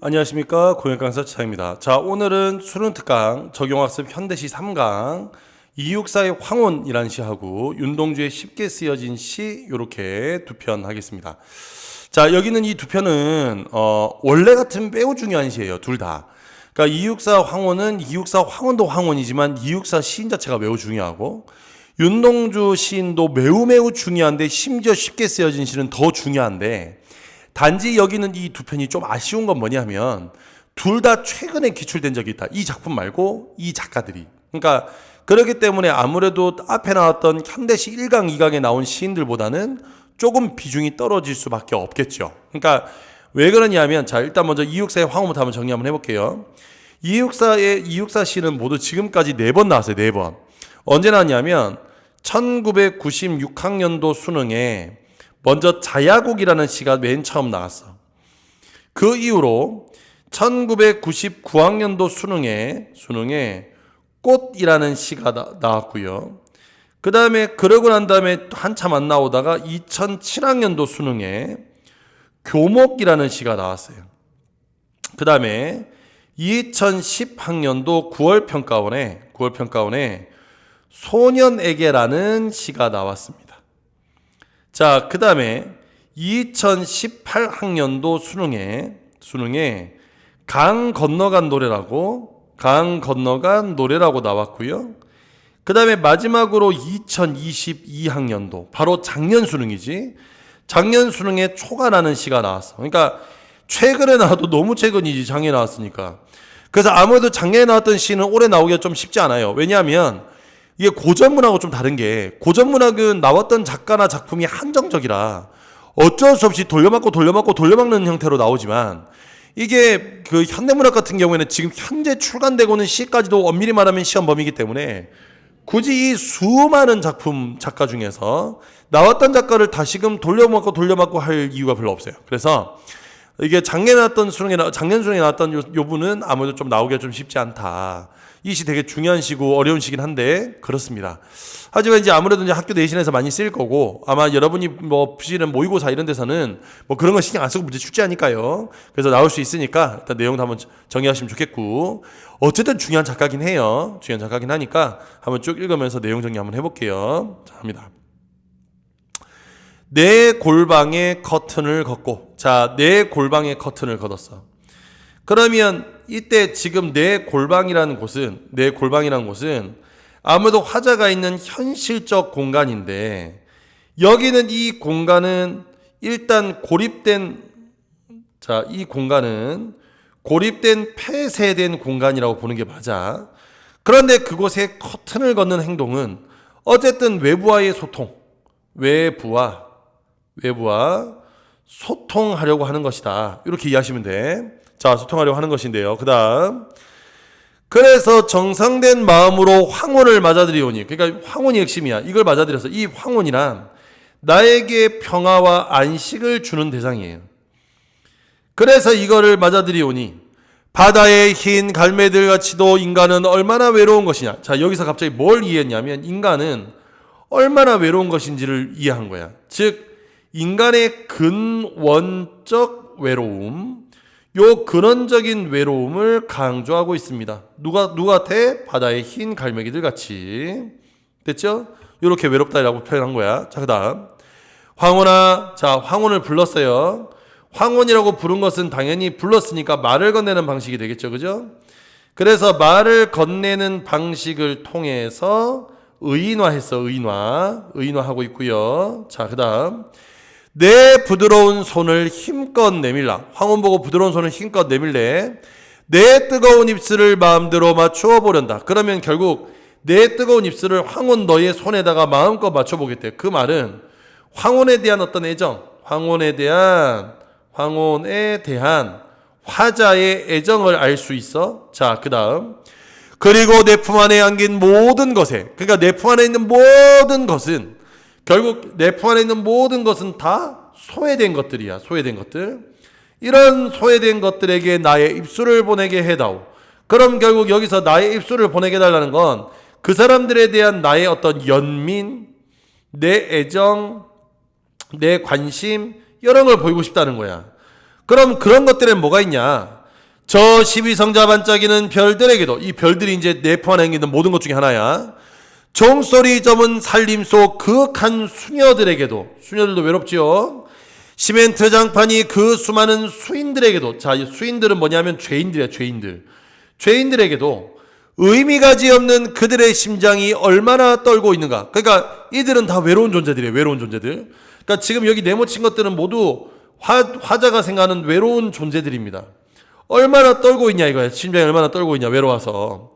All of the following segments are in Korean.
안녕하십니까, 공역강사 차입니다. 자, 오늘은 수능특강 적용학습 현대시 3강 이육사의 황혼이라는 시하고 윤동주의 쉽게 쓰여진 시 요렇게 두 편 하겠습니다. 자, 여기는 이 두 편은 원래 같은 매우 중요한 시예요. 둘 다. 그러니까 이육사 황혼은 이육사 황혼도 황혼이지만 이육사 시인 자체가 매우 중요하고 윤동주 시인도 매우 중요한데 심지어 쉽게 쓰여진 시는 더 중요한데 단지 여기는 이 두 편이 좀 아쉬운 건 뭐냐면 둘 다 최근에 기출된 적이 있다. 이 작품 말고 이 작가들이. 그러니까 그렇기 때문에 아무래도 앞에 나왔던 현대시 1강, 2강에 나온 시인들보다는 조금 비중이 떨어질 수밖에 없겠죠. 그러니까 왜 그러냐면 자, 일단 먼저 이육사의 황혼부터 한번 정리 한번 해볼게요. 이육사 시는 모두 지금까지 4번 나왔어요. 4번. 언제 나왔냐면 1996학년도 수능에 먼저 자야곡이라는 시가 맨 처음 나왔어. 그 이후로 1999학년도 수능에 꽃이라는 시가 나왔고요. 그 다음에 그러고 난 다음에 한참 안 나오다가 2007학년도 수능에 교목이라는 시가 나왔어요. 그 다음에 2010학년도 9월 평가원에 소년에게라는 시가 나왔습니다. 자, 그 다음에 2018학년도 수능에 강 건너간 노래라고 나왔고요. 그 다음에 마지막으로 2022학년도 바로 작년 수능이지. 작년 수능에 초가라는 시가 나왔어. 그러니까 최근에 나와도 너무 최근이지. 작년에 나왔으니까. 그래서 아무래도 작년에 나왔던 시는 올해 나오기가 좀 쉽지 않아요. 왜냐하면 이게 고전문학하고 좀 다른 게 고전문학은 나왔던 작가나 작품이 한정적이라 어쩔 수 없이 돌려막는 형태로 나오지만 이게 그 현대문학 같은 경우에는 지금 현재 출간되고는 시까지도 엄밀히 말하면 시험 범위이기 때문에 굳이 이 수많은 작가 중에서 나왔던 작가를 다시금 돌려막고 할 이유가 별로 없어요. 그래서 이게 작년 수능에 나왔던 요 분은 아무래도 좀 나오기가 좀 쉽지 않다. 이 시 되게 중요한 시고 어려운 시긴 한데 그렇습니다. 하지만 이제 아무래도 이제 학교 내신에서 많이 쓰일 거고 아마 여러분이 뭐 부시는 모의고사 이런 데서는 뭐 그런 거 신경 안 쓰고 문제 출제하니까요. 그래서 나올 수 있으니까 일단 내용도 한번 정리하시면 좋겠고 어쨌든 중요한 작가긴 해요. 중요한 작가긴 하니까 한번 쭉 읽으면서 내용 정리 한번 해볼게요. 자, 합니다. 내 골방에 커튼을 걷고 자, 내 골방에 커튼을 걷었어. 그러면 이때 지금 내 골방이라는 곳은 아무래도 화자가 있는 현실적 공간인데 여기는 이 공간은 일단 이 공간은 고립된 폐쇄된 공간이라고 보는 게 맞아. 그런데 그곳에 커튼을 걷는 행동은 어쨌든 외부와 소통하려고 하는 것이다. 이렇게 이해하시면 돼. 자, 소통하려고 하는 것인데요. 그 다음 그래서 정상된 마음으로 황혼을 맞아들이오니 그러니까 황혼이 핵심이야. 이걸 맞아들여서 이 황혼이란 나에게 평화와 안식을 주는 대상이에요. 그래서 이거를 맞아들이오니 바다의 흰 갈매들 같이도 인간은 얼마나 외로운 것이냐. 자, 여기서 갑자기 뭘 이해했냐면 인간은 얼마나 외로운 것인지를 이해한 거야. 즉 인간의 근원적 외로움, 요 근원적인 외로움을 강조하고 있습니다. 누구한테? 바다의 흰 갈매기들 같이. 됐죠? 요렇게 외롭다라고 표현한 거야. 자, 그 다음. 황혼아. 자, 황혼을 불렀어요. 황혼이라고 부른 것은 당연히 불렀으니까 말을 건네는 방식이 되겠죠. 그죠? 그래서 말을 건네는 방식을 통해서 의인화했어. 의인화하고 있고요. 자, 그 다음. 내 부드러운 손을 힘껏 내밀라. 황혼 보고 부드러운 손을 힘껏 내밀래. 내 뜨거운 입술을 마음대로 맞추어 보련다. 그러면 결국 내 뜨거운 입술을 황혼 너의 손에다가 마음껏 맞춰보겠대. 그 말은 황혼에 대한 어떤 애정, 황혼에 대한 화자의 애정을 알 수 있어. 자, 그 다음. 그리고 내 품 안에 안긴 모든 것에, 그러니까 내 품 안에 있는 모든 것은 결국 내 품 안에 있는 모든 것은 다 소외된 것들이야. 소외된 것들. 이런 소외된 것들에게 나의 입술을 보내게 해다오. 그럼 결국 여기서 나의 입술을 보내게 해달라는 건 그 사람들에 대한 나의 어떤 연민, 내 애정, 내 관심 이런 걸 보이고 싶다는 거야. 그럼 그런 것들엔 뭐가 있냐? 저 12성자 반짝이는 별들에게도, 이 별들이 이제 내 품 안에 있는 모든 것 중에 하나야. 종소리 점은 살림 속 그윽한 수녀들에게도, 수녀들도 외롭지요. 시멘트 장판이 그 수많은 수인들에게도, 자, 이 수인들은 뭐냐면 죄인들이야, 죄인들. 죄인들에게도 의미 가지 없는 그들의 심장이 얼마나 떨고 있는가. 그러니까 이들은 다 외로운 존재들이에요, 외로운 존재들. 그러니까 지금 여기 네모친 것들은 모두 화자가 생각하는 외로운 존재들입니다. 얼마나 떨고 있냐 이거야. 심장이 얼마나 떨고 있냐, 외로워서.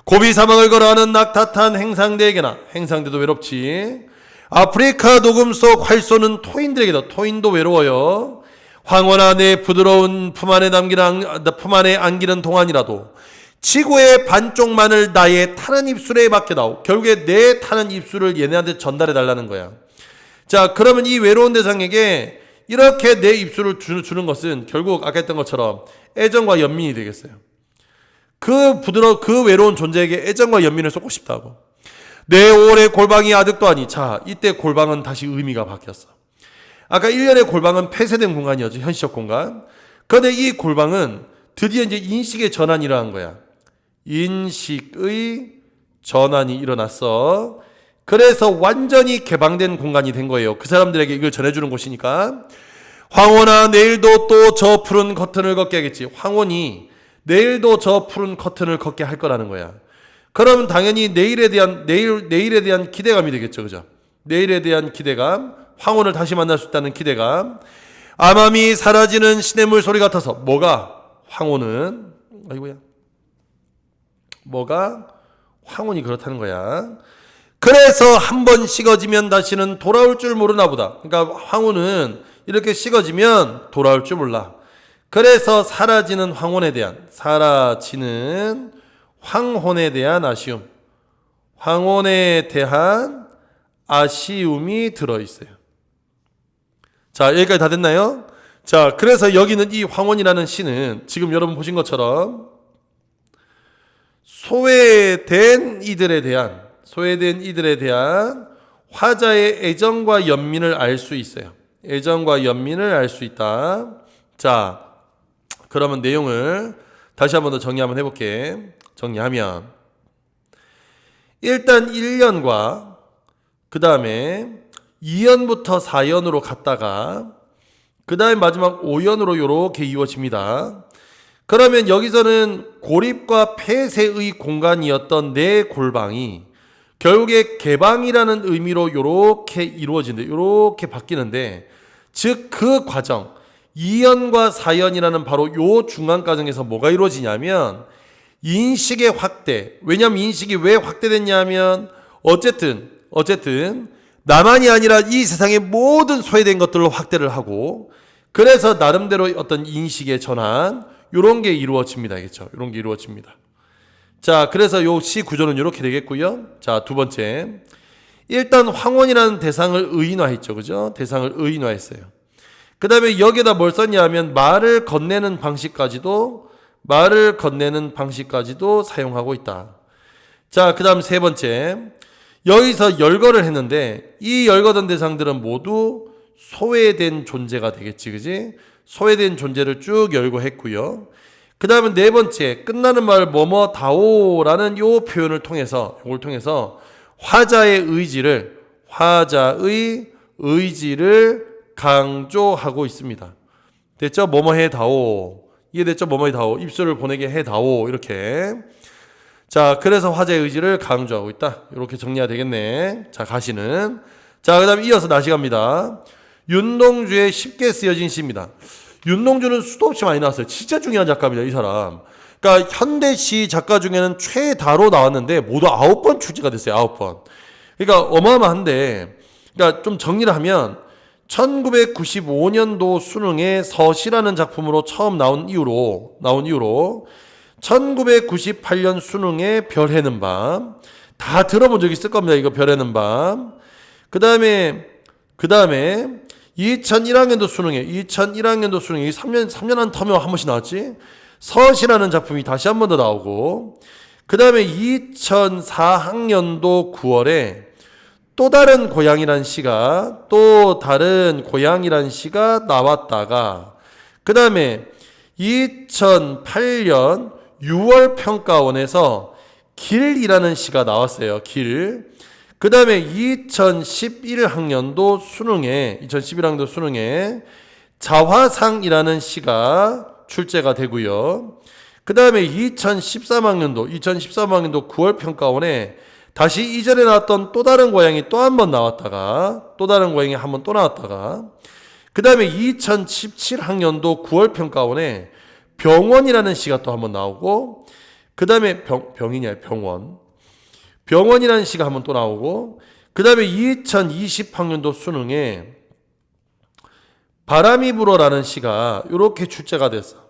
고비 사막을 걸어가는 낙타탄 행상대에게나, 행상대도 외롭지. 아프리카 녹음 속 활 쏘는 토인들에게도, 토인도 외로워요. 황혼아 내 부드러운 품 안에 안기는 동안이라도 지구의 반쪽만을 나의 타는 입술에 맡겨다오. 결국에 내 타는 입술을 얘네한테 전달해 달라는 거야. 자, 그러면 이 외로운 대상에게 이렇게 내 입술을 주는 것은 결국 아까 했던 것처럼 애정과 연민이 되겠어요. 그 외로운 존재에게 애정과 연민을 쏟고 싶다고. 내 올해 골방이 아득도 하니. 자, 이때 골방은 다시 의미가 바뀌었어. 아까 1년의 골방은 폐쇄된 공간이었죠. 현실적 공간. 그런데 이 골방은 드디어 이제 인식의 전환이 일어난 거야. 인식의 전환이 일어났어. 그래서 완전히 개방된 공간이 된 거예요. 그 사람들에게 이걸 전해주는 곳이니까. 황혼아 내일도 또 저 푸른 커튼을 걷게 하겠지. 황혼이 내일도 저 푸른 커튼을 걷게 할 거라는 거야. 그러면 당연히 내일에 대한 기대감이 되겠죠. 그죠? 내일에 대한 기대감, 황혼을 다시 만날 수 있다는 기대감. 암암이 사라지는 시냇물 소리 같아서. 뭐가? 황혼은, 아이고야. 뭐가? 황혼이 그렇다는 거야. 그래서 한번 식어지면 다시는 돌아올 줄 모르나 보다. 그러니까 황혼은 이렇게 식어지면 돌아올 줄 몰라. 그래서 사라지는 황혼에 대한 아쉬움. 황혼에 대한 아쉬움이 들어있어요. 자, 여기까지 다 됐나요? 자, 그래서 여기는 이 황혼이라는 시는 지금 여러분 보신 것처럼 소외된 이들에 대한 화자의 애정과 연민을 알 수 있어요. 애정과 연민을 알 수 있다. 자, 그러면 내용을 다시 한 번 더 정리 한번 해볼게. 정리하면 일단 1년과 그 다음에 2연부터 4연으로 갔다가 그 다음에 마지막 5연으로 이렇게 이루어집니다. 그러면 여기서는 고립과 폐쇄의 공간이었던 내 골방이 결국에 개방이라는 의미로 이렇게 이루어지는데, 이렇게 바뀌는데, 즉 그 과정, 2연과 4연이라는 바로 요 중간 과정에서 뭐가 이루어지냐면 인식의 확대. 왜냐하면 인식이 왜 확대됐냐면 어쨌든 나만이 아니라 이 세상의 모든 소외된 것들로 확대를 하고, 그래서 나름대로 어떤 인식의 전환, 요런 게 이루어집니다. 알겠죠? 요런 게 이루어집니다. 자, 그래서 요 시 구조는 이렇게 되겠고요. 자, 두 번째. 일단 황혼이라는 대상을 의인화했죠. 그죠? 대상을 의인화했어요. 그 다음에 여기에다 뭘 썼냐 하면 말을 건네는 방식까지도 사용하고 있다. 자, 그 다음 세 번째. 여기서 열거를 했는데 이 열거된 대상들은 모두 소외된 존재가 되겠지. 그지? 소외된 존재를 쭉 열거했고요. 그 다음에 네 번째, 끝나는 말 뭐뭐다오라는 요 표현을 통해서, 이걸 통해서 화자의 의지를 강조하고 있습니다. 됐죠? 뭐뭐 해다오. 이해됐죠? 뭐뭐 해다오. 입술을 보내게 해다오. 이렇게. 자, 그래서 화자의 의지를 강조하고 있다. 이렇게 정리가 되겠네. 자, 가시는. 자, 그 다음에 이어서 나시 갑니다. 윤동주의 쉽게 쓰여진 시입니다. 윤동주는 수도 없이 많이 나왔어요. 진짜 중요한 작가입니다, 이 사람. 그러니까 현대시 작가 중에는 최다로 나왔는데 모두 9번 출제가 됐어요. 9번. 그러니까 어마어마한데, 그러니까 좀 정리를 하면 1995년도 수능에 서시라는 작품으로 처음 나온 이후로 1998년 수능에 별 해는 밤, 다 들어본 적 있을 겁니다. 이거 별 해는 밤. 그 다음에 2001학년도 수능에 3년 한 텀에 한 번씩 나왔지. 서시라는 작품이 다시 한 번 더 나오고, 그 다음에 2004학년도 9월에 또 다른 고향이란 시가 나왔다가, 그 다음에 2008년 6월 평가원에서 길이라는 시가 나왔어요. 길. 그 다음에 2011학년도 수능에 자화상이라는 시가 출제가 되고요. 그 다음에 2013학년도 9월 평가원에 다시 이전에 나왔던 또 다른 고양이 또 한 번 나왔다가 또 다른 고양이 한 번 또 나왔다가 그 다음에 2017학년도 9월 평가원에 병원이라는 시가 또 한 번 나오고 그 다음에 병원이라는 시가 한 번 또 나오고 그 다음에 2020학년도 수능에 바람이 불어라는 시가 이렇게 출제가 됐어.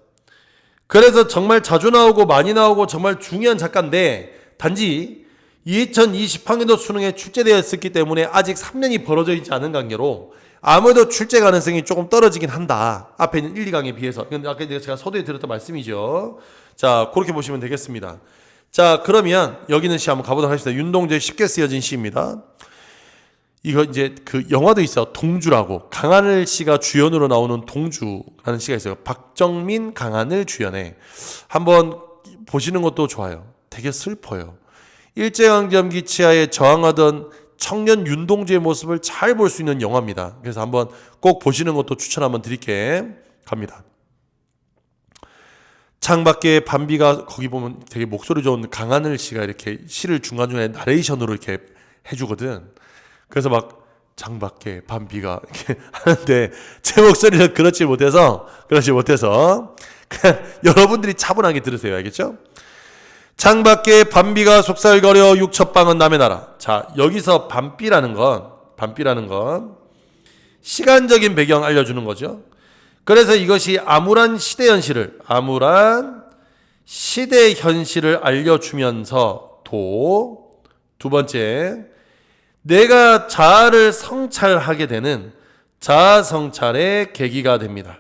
그래서 정말 자주 나오고 많이 나오고 정말 중요한 작가인데 단지 2020학년도 수능에 출제되었기 때문에 아직 3년이 벌어져 있지 않은 관계로 아무래도 출제 가능성이 조금 떨어지긴 한다. 앞에 있는 1, 2강에 비해서. 근데 아까 제가 서두에 드렸던 말씀이죠. 자, 그렇게 보시면 되겠습니다. 자, 그러면 여기 있는 시 한번 가보도록 하겠습니다. 윤동주의 쉽게 쓰여진 시입니다. 이거 이제 그 영화도 있어요. 동주라고. 강하늘 씨가 주연으로 나오는 동주라는 시가 있어요. 박정민, 강하늘 주연에. 한번 보시는 것도 좋아요. 되게 슬퍼요. 일제강점기 치하에 저항하던 청년 윤동주의 모습을 잘 볼 수 있는 영화입니다. 그래서 한번 꼭 보시는 것도 추천 한번 드릴게. 갑니다. 창밖에 밤비가 거기 보면 되게 목소리 좋은 강하늘 씨가 이렇게 시를 중간중간에 나레이션으로 이렇게 해주거든. 그래서 막 창밖에 밤비가 이렇게 하는데 제 목소리는 그렇지 못해서 그냥 여러분들이 차분하게 들으세요. 알겠죠? 창밖에 밤비가 속살거려 육첩방은 남의 나라. 자, 여기서 밤비라는 건 시간적인 배경 알려주는 거죠. 그래서 이것이 암울한 시대 현실을 알려주면서 두 번째, 내가 자아를 성찰하게 되는 자아 성찰의 계기가 됩니다.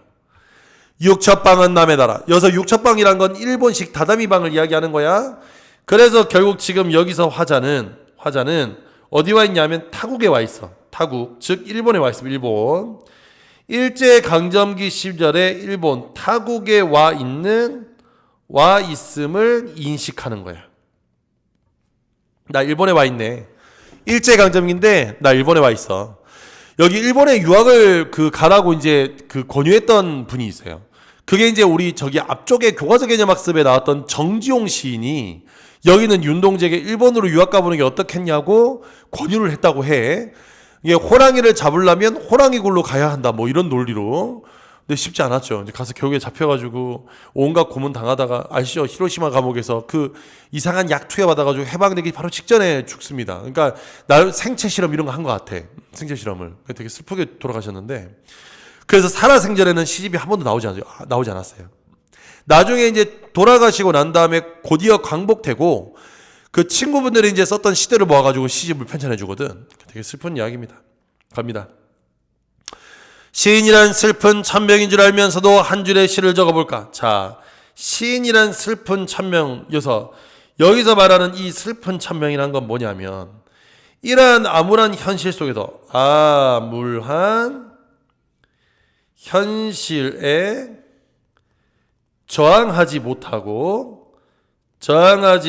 육첩방은 남의 나라. 여기서 육첩방이란 건 일본식 다다미방을 이야기하는 거야. 그래서 결국 지금 여기서 화자는 어디 와 있냐면 타국에 와 있어. 타국, 즉 일본에 와 있어. 일본. 일제강점기 시절에 일본 타국에 와 있음을 인식하는 거야. 나 일본에 와 있네. 일제강점기인데 나 일본에 와 있어. 여기 일본에 유학을 가라고 이제 권유했던 분이 있어요. 그게 이제 우리 저기 앞쪽에 교과서 개념학습에 나왔던 정지용 시인이 여기는 윤동주에게 일본으로 유학 가보는 게 어떻겠냐고 권유를 했다고 해. 이게 호랑이를 잡으려면 호랑이 굴로 가야 한다. 뭐 이런 논리로. 근데 쉽지 않았죠. 이제 가서 겨우에 잡혀가지고 온갖 고문 당하다가 아시죠? 히로시마 감옥에서 그 이상한 약 투여받아가지고 해방되기 바로 직전에 죽습니다. 그러니까 나름 생체 실험 이런 거 한 것 같아. 생체 실험을. 되게 슬프게 돌아가셨는데. 그래서 살아생전에는 시집이 한 번도 나오지 않았어요. 나중에 이제 돌아가시고 난 다음에 곧이어 광복되고 그 친구분들이 이제 썼던 시대를 모아가지고 시집을 편찬해 주거든. 되게 슬픈 이야기입니다. 갑니다. 시인이란 슬픈 천명인 줄 알면서도 한 줄의 시를 적어볼까? 자, 시인이란 슬픈 천명, 여기서 말하는 이 슬픈 천명이란 건 뭐냐면 이러한 암울한 현실 속에서 암울한 현실에 저항하지 못하고 시인이란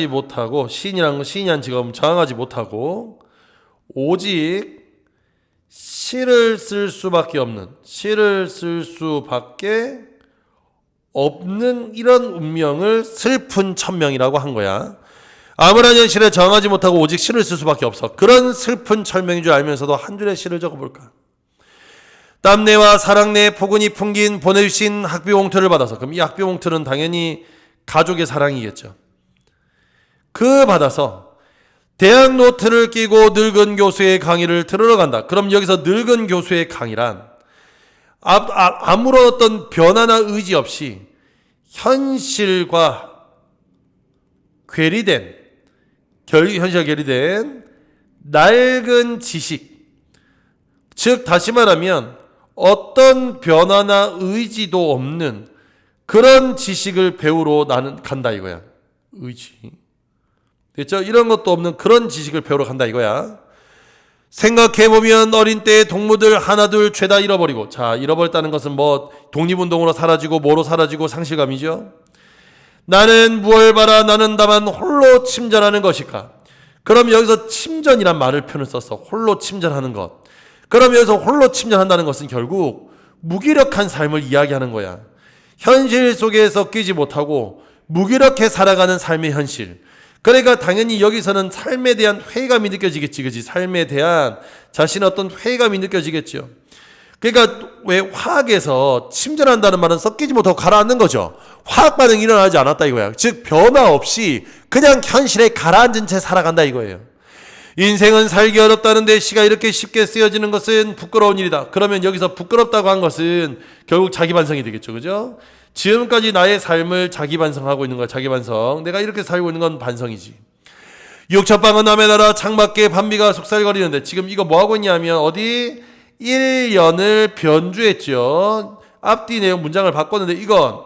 직업은 저항하지 못하고 오직 시를 쓸 수밖에 없는 이런 운명을 슬픈 천명이라고 한 거야. 암울한 현실에 저항하지 못하고 오직 시를 쓸 수밖에 없어. 그런 슬픈 천명인 줄 알면서도 한 줄의 시를 적어볼까? 땀내와 사랑내 포근히 풍긴 보내주신 학비 봉투를 받아서, 그럼 이 학비 봉투는 당연히 가족의 사랑이겠죠. 받아서 대학 노트를 끼고 늙은 교수의 강의를 들으러 간다. 그럼 여기서 늙은 교수의 강의란 아무런 어떤 변화나 의지 없이 현실과 괴리된 낡은 지식, 즉 다시 말하면 어떤 변화나 의지도 없는 그런 지식을 배우러 나는 간다 이거야. 의지. 됐죠? 이런 것도 없는 그런 지식을 배우러 간다 이거야. 생각해보면 어린 때의 동무들 하나둘 죄다 잃어버리고, 자, 잃어버렸다는 것은 뭐 독립운동으로 사라지고 뭐로 사라지고 상실감이죠. 나는 무얼 바라 나는 다만 홀로 침전하는 것일까. 그럼 여기서 침전이란 말을 표현을 썼어. 홀로 침전하는 것. 그럼 여기서 홀로 침전한다는 것은 결국 무기력한 삶을 이야기하는 거야. 현실 속에서 끼지 못하고 무기력해 살아가는 삶의 현실. 그러니까 당연히 여기서는 삶에 대한 회의감이 느껴지겠지, 그지? 삶에 대한 자신의 어떤 회의감이 느껴지겠죠. 그러니까 왜 화학에서 침전한다는 말은 섞이지 못하고 가라앉는 거죠. 화학 반응이 일어나지 않았다 이거야. 즉 변화 없이 그냥 현실에 가라앉은 채 살아간다 이거예요. 인생은 살기 어렵다는데 시가 이렇게 쉽게 쓰여지는 것은 부끄러운 일이다. 그러면 여기서 부끄럽다고 한 것은 결국 자기 반성이 되겠죠, 그죠? 지금까지 나의 삶을 자기 반성하고 있는 거야. 자기 반성. 내가 이렇게 살고 있는 건 반성이지. 육첩방은 남의 나라 창밖에 반비가 속살거리는데, 지금 이거 뭐 하고 있냐면 어디 1년을 변주했죠. 앞뒤 내용 문장을 바꿨는데 이건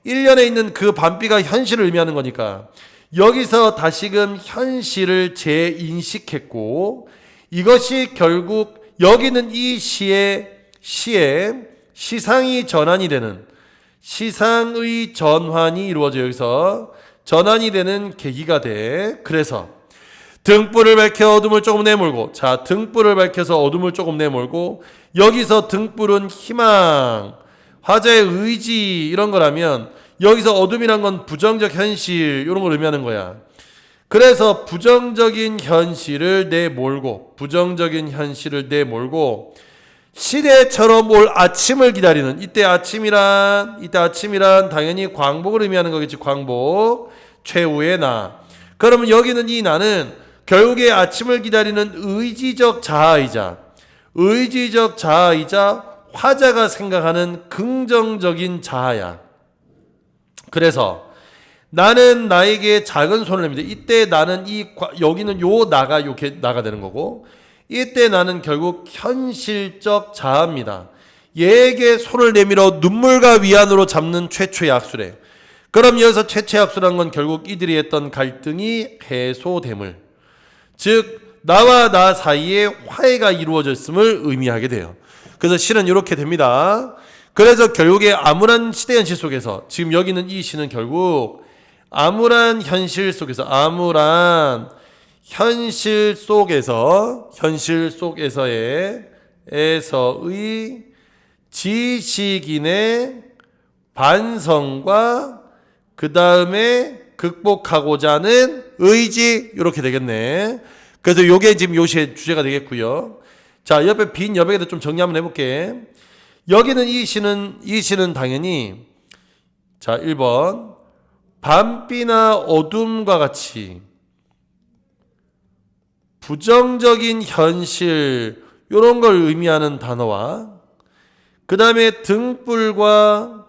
1년에 있는 그 반비가 현실을 의미하는 거니까 여기서 다시금 현실을 재인식했고, 이것이 결국 여기는 이 시에 시상이 전환이 되는, 시상의 전환이 이루어져 여기서 전환이 되는 계기가 돼. 그래서 등불을 밝혀 어둠을 조금 내몰고, 자, 등불을 밝혀서 어둠을 조금 내몰고, 여기서 등불은 희망, 화자의 의지 이런 거라면 여기서 어둠이란 건 부정적 현실 이런 걸 의미하는 거야. 그래서 부정적인 현실을 내몰고, 부정적인 현실을 내몰고 시대처럼 올 아침을 기다리는, 이때 아침이란 당연히 광복을 의미하는 거겠지. 광복, 최후의 나. 그러면 여기는 이 나는 결국에 아침을 기다리는 의지적 자아이자 화자가 생각하는 긍정적인 자아야. 그래서 나는 나에게 작은 손을 냅니다. 이때 나는 여기는 요 나가 요게 나가 되는 거고, 이때 나는 결국 현실적 자아입니다. 얘에게 손을 내밀어 눈물과 위안으로 잡는 최초의 악수래. 그럼 여기서 최초의 악수란 건 결국 이들이 했던 갈등이 해소됨을, 즉 나와 나 사이에 화해가 이루어졌음을 의미하게 돼요. 그래서 시는 이렇게 됩니다. 그래서 결국에 암울한 시대 현실 속에서, 지금 여기는 이 시는 결국 암울한 현실 속에서, 암울한 현실 속에서의 지식인의 반성과 그 다음에 극복하고자 하는 의지, 이렇게 되겠네. 그래서 요게 지금 요시의 주제가 되겠고요. 자, 옆에 빈 여백에도 좀 정리 한번 해볼게. 여기는 이 시는 당연히, 자, 1번 밤비나 어둠과 같이 부정적인 현실 이런 걸 의미하는 단어와, 그 다음에 등불과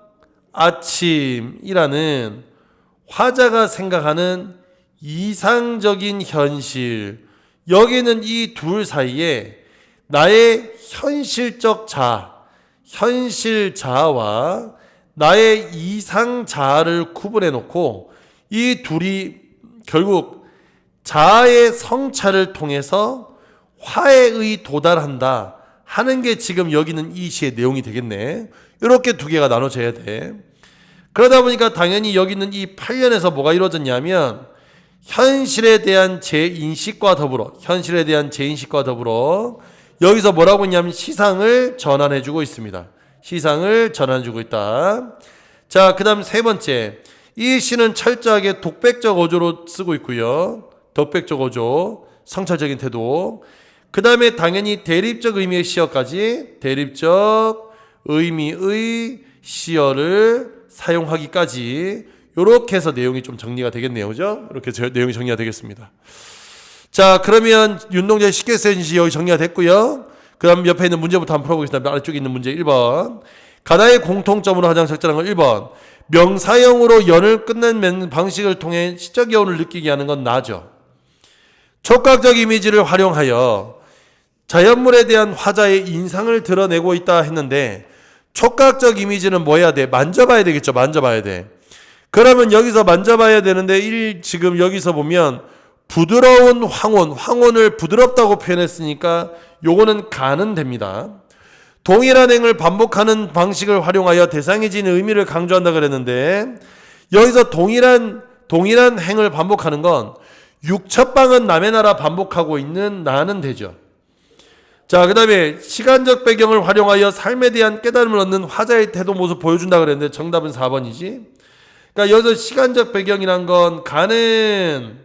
아침이라는 화자가 생각하는 이상적인 현실, 여기는 이 둘 사이에 나의 현실적 자아, 현실 자아와 나의 이상 자아를 구분해 놓고 이 둘이 결국 자아의 성찰을 통해서 화해의 도달한다 하는 게 지금 여기는 이 시의 내용이 되겠네. 이렇게 두 개가 나눠져야 돼. 그러다 보니까 당연히 여기는 이 8년에서 뭐가 이루어졌냐면 현실에 대한 재인식과 더불어 여기서 뭐라고 했냐면 시상을 전환해주고 있습니다. 시상을 전환해주고 있다. 자, 그 다음 세 번째, 이 시는 철저하게 독백적 어조로 쓰고 있고요. 독백적 어조, 성찰적인 태도. 그 다음에 당연히 대립적 의미의 시어까지, 대립적 의미의 시어를 사용하기까지, 이렇게 해서 내용이 좀 정리가 되겠네요. 그죠? 이렇게 내용이 정리가 되겠습니다. 자, 그러면 윤동주의 쉽게 쓰인 시 여기 정리가 됐고요. 그 다음 옆에 있는 문제부터 한번 풀어보겠습니다. 아래쪽에 있는 문제 1번. 가나의 공통점으로 가장 적절한 건 1번. 명사형으로 연을 끝내는 방식을 통해 시적 여운을 느끼게 하는 건 나죠. 촉각적 이미지를 활용하여 자연물에 대한 화자의 인상을 드러내고 있다 했는데, 촉각적 이미지는 뭐 해야 돼? 만져봐야 되겠죠. 만져봐야 돼. 그러면 여기서 만져봐야 되는데 지금 여기서 보면 부드러운 황혼을 부드럽다고 표현했으니까 요거는 가는 됩니다. 동일한 행을 반복하는 방식을 활용하여 대상이 지닌 의미를 강조한다 그랬는데 여기서 동일한 행을 반복하는 건 육첩방은 남의 나라 반복하고 있는 나는 되죠. 자, 그 다음에 시간적 배경을 활용하여 삶에 대한 깨달음을 얻는 화자의 태도 모습 보여준다 그랬는데 정답은 4번이지. 그러니까 여기서 시간적 배경이란 건 가는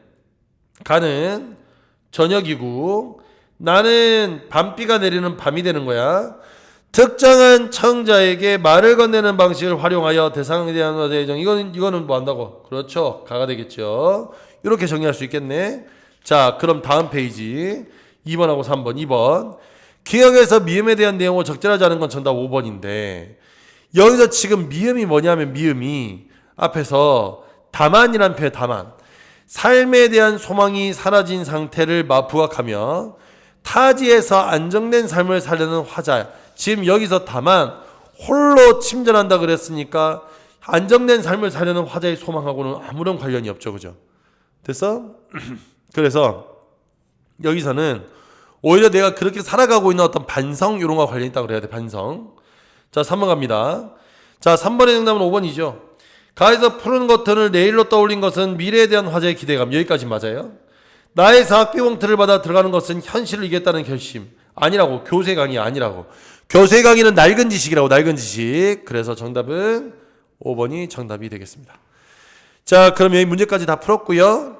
저녁이고 나는 밤비가 내리는 밤이 되는 거야. 특정한 청자에게 말을 건네는 방식을 활용하여 대상에 대한 화자의 정. 이거는 뭐 한다고? 그렇죠. 가가 되겠죠. 이렇게 정리할 수 있겠네. 자, 그럼 다음 페이지 2번하고 3번. 2번. 기억에서 미음에 대한 내용을 적절하지 않은 건 정답 5번인데 여기서 지금 미음이 뭐냐면 미음이 앞에서 다만이란 표현 다만 삶에 대한 소망이 사라진 상태를 부각하며 타지에서 안정된 삶을 살려는 화자. 지금 여기서 다만 홀로 침전한다 그랬으니까 안정된 삶을 살려는 화자의 소망하고는 아무런 관련이 없죠. 그죠? 됐어? 그래서 여기서는 오히려 내가 그렇게 살아가고 있는 어떤 반성 이런 거와 관련이 있다고 그래야 돼. 반성. 자, 3번 갑니다. 자, 3번의 정답은 5번이죠. 가에서 푸른 커튼을 내일로 떠올린 것은 미래에 대한 화제의 기대감. 여기까지 맞아요. 나의 사학비 봉투를 받아 들어가는 것은 현실을 이겼다는 결심. 아니라고. 교세 강의 아니라고. 교세 강의는 낡은 지식이라고. 낡은 지식. 그래서 정답은 5번이 정답이 되겠습니다. 자, 그럼 여기 문제까지 다 풀었고요.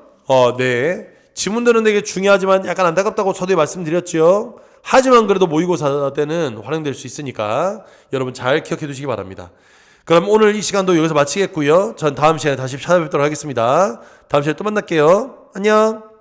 네. 지문들은 되게 중요하지만 약간 안타깝다고 서두에 말씀드렸죠. 하지만 그래도 모의고사 때는 활용될 수 있으니까 여러분 잘 기억해 두시기 바랍니다. 그럼 오늘 이 시간도 여기서 마치겠고요. 전 다음 시간에 다시 찾아뵙도록 하겠습니다. 다음 시간에 또 만날게요. 안녕.